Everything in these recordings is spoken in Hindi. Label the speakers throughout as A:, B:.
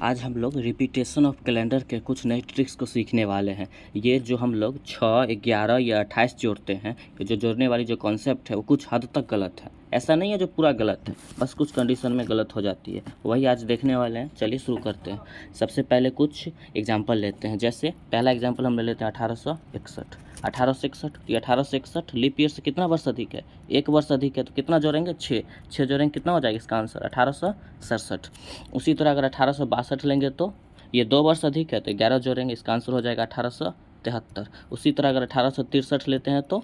A: आज हम लोग रिपीटेशन ऑफ कैलेंडर के कुछ नए ट्रिक्स को सीखने वाले हैं। ये जो हम लोग 6, 11 या 28 जोड़ते हैं, ये जो जोड़ने वाली जो कॉन्सेप्ट है वो कुछ हद तक गलत है। ऐसा नहीं है जो पूरा गलत है, बस कुछ कंडीशन में गलत हो जाती है, वही आज देखने वाले हैं। चलिए शुरू करते हैं। सबसे पहले कुछ एग्जाम्पल लेते हैं। जैसे पहला एग्जाम्पल हम ले लेते हैं 1861। 1861 ये 1861 लीप ईयर से कितना वर्ष अधिक है? 1 वर्ष अधिक है, तो कितना जोड़ेंगे? 6। 6 जोड़ेंगे कितना हो जाएगा इसका आंसर? 1867। उसी तरह अगर 1862 लेंगे तो ये 2 वर्ष अधिक है, तो 11 जोड़ेंगे, इसका आंसर हो जाएगा 1873। उसी तरह अगर 1863 लेते हैं तो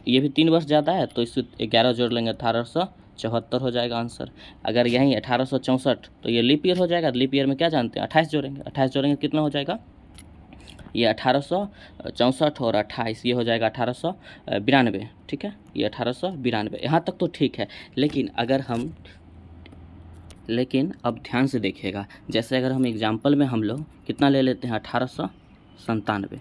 A: ये भी 3 वर्ष ज़्यादा है, तो इससे 11 जोड़ लेंगे, 1874 हो जाएगा आंसर। अगर यहीं 1864 तो ये लीप ईयर हो जाएगा। लीप ईयर में क्या जानते हैं? 28 जोड़ेंगे, 28 जोड़ेंगे कितना हो जाएगा? ये 1864 और 28 ये हो जाएगा 1892। ठीक है, ये 1892। यहाँ तक तो ठीक है, लेकिन अब ध्यान से देखिएगा। जैसे अगर हम एग्जाम्पल में हम लोग कितना ले लेते हैं? 1897।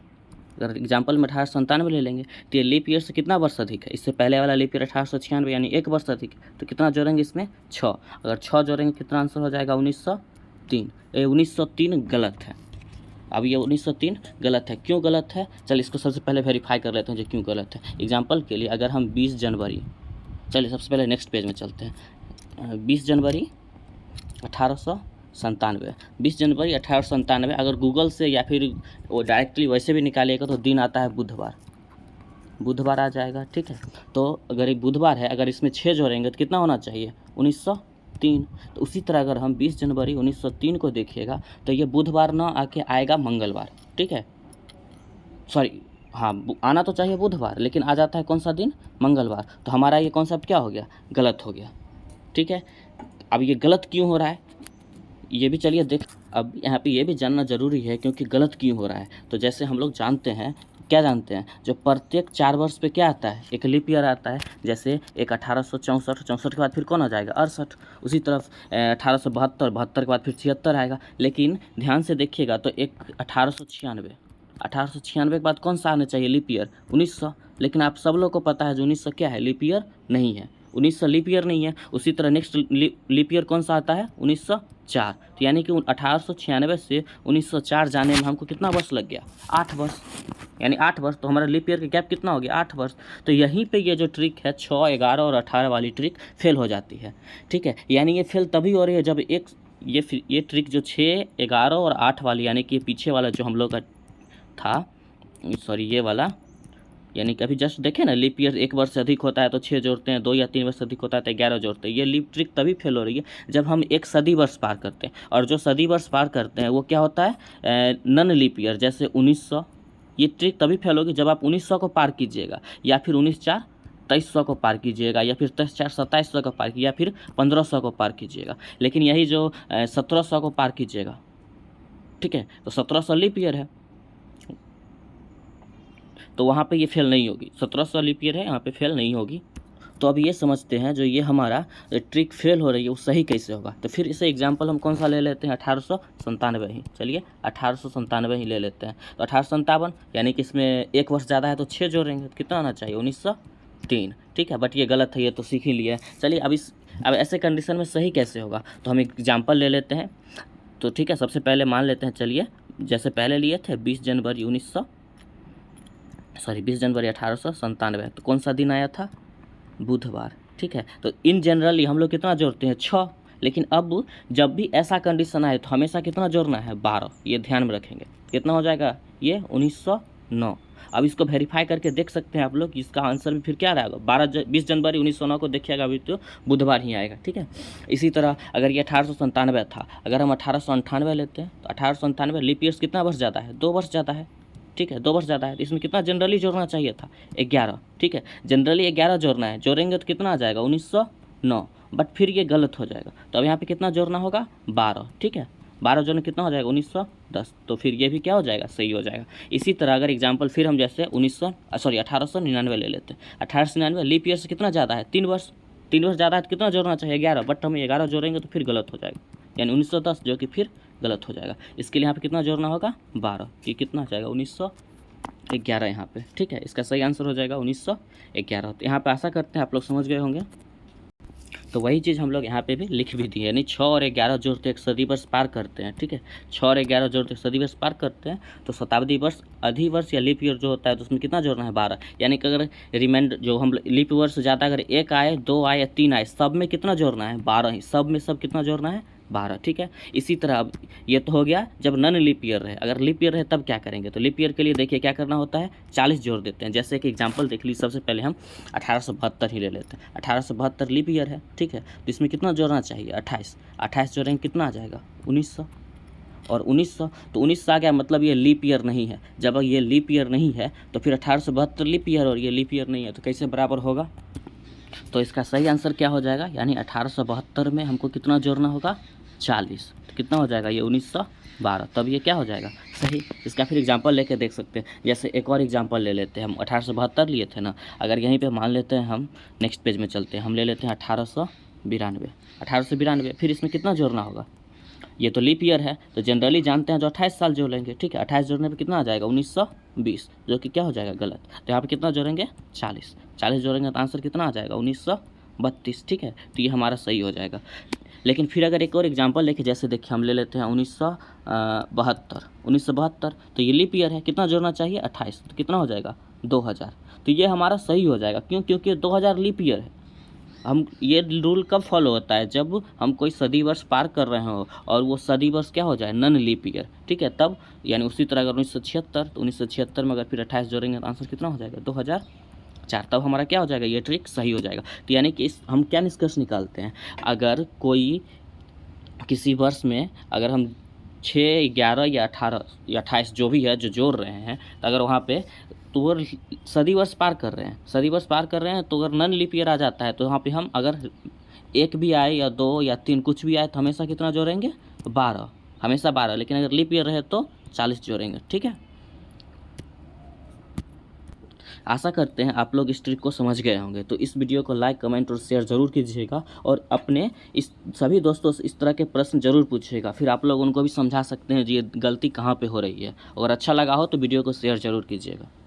A: अगर एग्जाम्पल में 1897 ले लेंगे तो ये लीप ईयर से कितना वर्ष अधिक है? इससे पहले वाला लीप ईयर 1896 यानी 1 वर्ष अधिक है, तो कितना जोड़ेंगे इसमें? 6। अगर 6 जोड़ेंगे कितना आंसर हो जाएगा? 1903। ये 1903 गलत है। अब ये 1903 गलत है। क्यों गलत है? चलिए इसको सबसे पहले वेरीफाई कर लेते हैं जो क्यों गलत है। एग्जाम्पल के लिए अगर हम 20 जनवरी, चलिए सबसे पहले नेक्स्ट पेज में चलते हैं। 20 जनवरी 1897, 20 जनवरी 1897 अगर गूगल से या फिर वो डायरेक्टली वैसे भी निकालिएगा तो दिन आता है बुधवार, बुधवार आ जाएगा। ठीक है, तो अगर एक बुधवार है, अगर इसमें 6 जोड़ेंगे तो कितना होना चाहिए? 1903। तो उसी तरह अगर हम 20 जनवरी 1903 को देखिएगा तो ये बुधवार ना आके आएगा मंगलवार। ठीक है, सॉरी, हाँ आना तो चाहिए बुधवार, लेकिन आ जाता है कौन सा दिन? मंगलवार। तो हमारा ये कॉन्सेप्ट क्या हो गया? गलत हो गया। ठीक है, अब ये गलत क्यों हो रहा है ये भी चलिए देख। अब यहाँ पे ये भी जानना ज़रूरी है क्योंकि गलत क्यों हो रहा है। तो जैसे हम लोग जानते हैं, क्या जानते हैं, जो प्रत्येक 4 वर्ष पे क्या आता है? एक लीप ईयर आता है। जैसे एक 1864, 64 के बाद फिर कौन आ जाएगा? 68। उसी तरफ 1872, 72 के बाद फिर 76 आएगा। लेकिन ध्यान से देखिएगा तो एक 1896, 1896 के बाद कौन सा आना चाहिए? Leap year 1900। लेकिन आप सब लोग को पता है जो 1900 क्या है? लीप ईयर नहीं है। 1900 लीप ईयर नहीं है। उसी तरह नेक्स्ट लीप ईयर कौन सा आता है? 1904। तो यानी कि 1896 से 1904 जाने में हमको कितना वर्ष लग गया? 8 वर्ष, यानी 8 वर्ष। तो हमारा लीप ईयर का गैप कितना हो गया? 8 वर्ष। तो यहीं पे ये जो ट्रिक है 6, 11 और 18 वाली ट्रिक फेल हो जाती है। ठीक है, यानी ये फेल तभी हो रही है जब ये ट्रिक जो 6, 11 और 8 वाली, यानी कि पीछे वाला जो हम लोग का था, सॉरी ये वाला, यानी कि अभी जस्ट देखें ना, लीप ईयर 1 वर्ष से अधिक होता है तो 6 जोड़ते हैं, 2 या 3 वर्ष से अधिक होता है तो 11 जोड़ते हैं। ये लीप ट्रिक तभी फेल हो रही है जब हम एक सदी वर्ष पार करते हैं। और जो सदी वर्ष पार करते हैं वो क्या होता है? Non leap year. जैसे 1900, ये ट्रिक तभी फेल होगी जब आप 1900 को पार कीजिएगा, या फिर 19/4 2300 को पार कीजिएगा, या फिर 23/4 2700 को पार कीजिएगा, या फिर 1500 को पार कीजिएगा। लेकिन यही जो 1700 को पार कीजिएगा, ठीक है, तो 1700 लीप ईयर है, तो वहाँ पे ये फेल नहीं होगी। 1700 लीप ईयर है, यहाँ पे फेल नहीं होगी। तो अब ये समझते हैं जो ये हमारा ट्रिक फेल हो रही है वो सही कैसे होगा। तो फिर इसे एग्जांपल हम कौन सा ले लेते हैं? 1897 ही। चलिए 1897 ही ले लेते हैं। तो 1857 यानी कि इसमें 1 वर्ष ज़्यादा है तो 6 जोड़ेंगे तो कितना आना चाहिए? 1903। ठीक है, बट ये गलत है, ये तो सीख ही लिया है। चलिए अब ऐसे कंडीशन में सही कैसे होगा, तो हम एग्जाम्पल ले लेते हैं। तो ठीक है, सबसे पहले मान लेते हैं, चलिए जैसे पहले लिए थे 20 जनवरी 1897, तो कौन सा दिन आया था? बुधवार। ठीक है, तो इन जनरली हम लोग कितना जोड़ते हैं? 6। लेकिन अब जब भी ऐसा कंडीशन आए तो हमेशा कितना जोड़ना है? 12। ये ध्यान में रखेंगे। कितना हो जाएगा ये? 1909। अब इसको वेरीफाई करके देख सकते हैं आप लोग, इसका आंसर भी फिर क्या रहेगा? 20 जनवरी 1909 को देखिएगा अभी तो बुधवार ही आएगा। ठीक है, इसी तरह अगर ये 1897 था, अगर हम 1898 लेते हैं तो 1898 लीप ईयर्स कितना वर्ष ज़्यादा है? 2 वर्ष ज़्यादा है। ठीक है, 2 वर्ष ज़्यादा है, तो इसमें कितना जनरली जोड़ना चाहिए था? 11। ठीक है, जनरली 11 जोड़ना है, जोड़ेंगे तो कितना आ जाएगा? 1909। बट फिर ये गलत हो जाएगा, तो अब यहाँ पे कितना जोड़ना होगा? 12। ठीक है, 12 जोड़ने कितना हो जाएगा? 1910। तो फिर ये भी क्या हो जाएगा? सही हो जाएगा। इसी तरह अगर एग्जाम्पल फिर हम जैसे 1899 ले लेते हैं। 1899 लीप ईयर से कितना ज़्यादा है? 3 वर्ष। 3 वर्ष ज़्यादा है तो कितना जोड़ना चाहिए? 11। बट हम 11 जोड़ेंगे तो फिर गलत हो जाएगा, यानी 1910, जो कि फिर गलत हो जाएगा। इसके लिए यहाँ पे कितना जोड़ना होगा? 12। ये कितना आ जाएगा? 1911 यहाँ पे। ठीक है, इसका सही आंसर हो जाएगा 1911। तो यहाँ पे आशा करते हैं आप लोग समझ गए होंगे। तो वही चीज़ हम लोग यहाँ पे भी लिख भी दिए, यानी 6 और 11 जोड़ते एक सदी वर्ष पार करते हैं, ठीक है। 6 और 11 जोड़ते एक सदी वर्ष पार करते हैं, तो शताब्दी वर्ष, अधिवर्ष या लीप ईयर जो होता है तो उसमें कितना जोड़ना है 12, यानी कि अगर रिमाइंडर जो हम लीप वर्ष ज़्यादा अगर 1 आए, 2 आए या 3 आए, सब में कितना जोड़ना है 12 ही, सब में सब कितना जोड़ना है 12, ठीक है। इसी तरह अब ये तो हो गया जब नन लीप ईयर रहे, अगर लीप ईयर रहे तब क्या करेंगे, तो लीप ईयर के लिए देखिए क्या करना होता है, 40 जोड़ देते हैं। जैसे कि एग्जांपल देख लीजिए, सबसे पहले हम 1872 ही ले लेते हैं। 1872 लीप ईयर है, ठीक है, तो इसमें कितना जोड़ना चाहिए 28 जोड़ेंगे कितना आ जाएगा 1900, और 1900 तो 1900 आ गया, मतलब ये लीप ईयर नहीं है। जब ये लीप ईयर नहीं है तो फिर 1872 लीप ईयर और ये लीप ईयर नहीं है, तो कैसे बराबर होगा, तो इसका सही आंसर क्या हो जाएगा, यानी 1872 में हमको कितना जोड़ना होगा 40, तो कितना हो जाएगा ये 1912, तब ये क्या हो जाएगा सही। इसका फिर एग्जांपल लेके देख सकते हैं। जैसे एक और एग्जांपल ले लेते हैं, हम 1872 लिए थे ना, अगर यहीं पे मान लेते हैं, हम नेक्स्ट पेज में चलते हैं, हम ले लेते हैं 1892, फिर इसमें कितना जोड़ना होगा, ये तो लीप ईयर है तो जनरली जानते हैं जो 28 साल जोड़ लेंगे, ठीक है। 28 जोड़ने पे कितना आ जाएगा 1920, जो कि क्या हो जाएगा गलत, तो यहाँ पे कितना जोड़ेंगे 40 जोड़ेंगे तो आंसर कितना आ जाएगा 1932, ठीक है, तो ये हमारा सही हो जाएगा। लेकिन फिर अगर एक और एग्जांपल लेके, जैसे देखिए हम ले लेते हैं 1972, तो ये लीप ईयर है, कितना जोड़ना चाहिए 28, तो कितना हो जाएगा 2000, तो ये हमारा सही हो जाएगा। क्यों, क्योंकि 2000 लीप ईयर है। हम ये रूल कब फॉलो होता है, जब हम कोई सदी वर्ष पार कर रहे हो और वो सदी वर्ष क्या हो जाए नन लीप ईयर, ठीक है, तब यानी उसी तरह अगर 1976, तो 1976 में अगर फिर 28 जोड़ेंगे तो आंसर कितना हो जाएगा 2004, तब हमारा क्या हो जाएगा, ये ट्रिक सही हो जाएगा। तो यानी कि हम क्या निष्कर्ष निकालते हैं, अगर कोई किसी वर्ष में अगर हम 6, 11 या 18 या 28 जो भी है जो जोड़ रहे हैं, तो अगर वहाँ पे तो वो सदी वर्ष पार कर रहे हैं, तो अगर नन लीप ईयर आ जाता है तो वहाँ पे हम अगर 1 भी आए या 2 या 3 कुछ भी आए तो हमेशा कितना जोड़ेंगे 12, हमेशा 12, लेकिन अगर लीप ईयर रहे तो 40 जोड़ेंगे, ठीक है। आशा करते हैं आप लोग इस ट्रिक को समझ गए होंगे। तो इस वीडियो को लाइक, कमेंट और शेयर ज़रूर कीजिएगा, और अपने इस सभी दोस्तों से इस तरह के प्रश्न ज़रूर पूछिएगा, फिर आप लोग उनको भी समझा सकते हैं जी ये गलती कहाँ पे हो रही है। अगर अच्छा लगा हो तो वीडियो को शेयर ज़रूर कीजिएगा।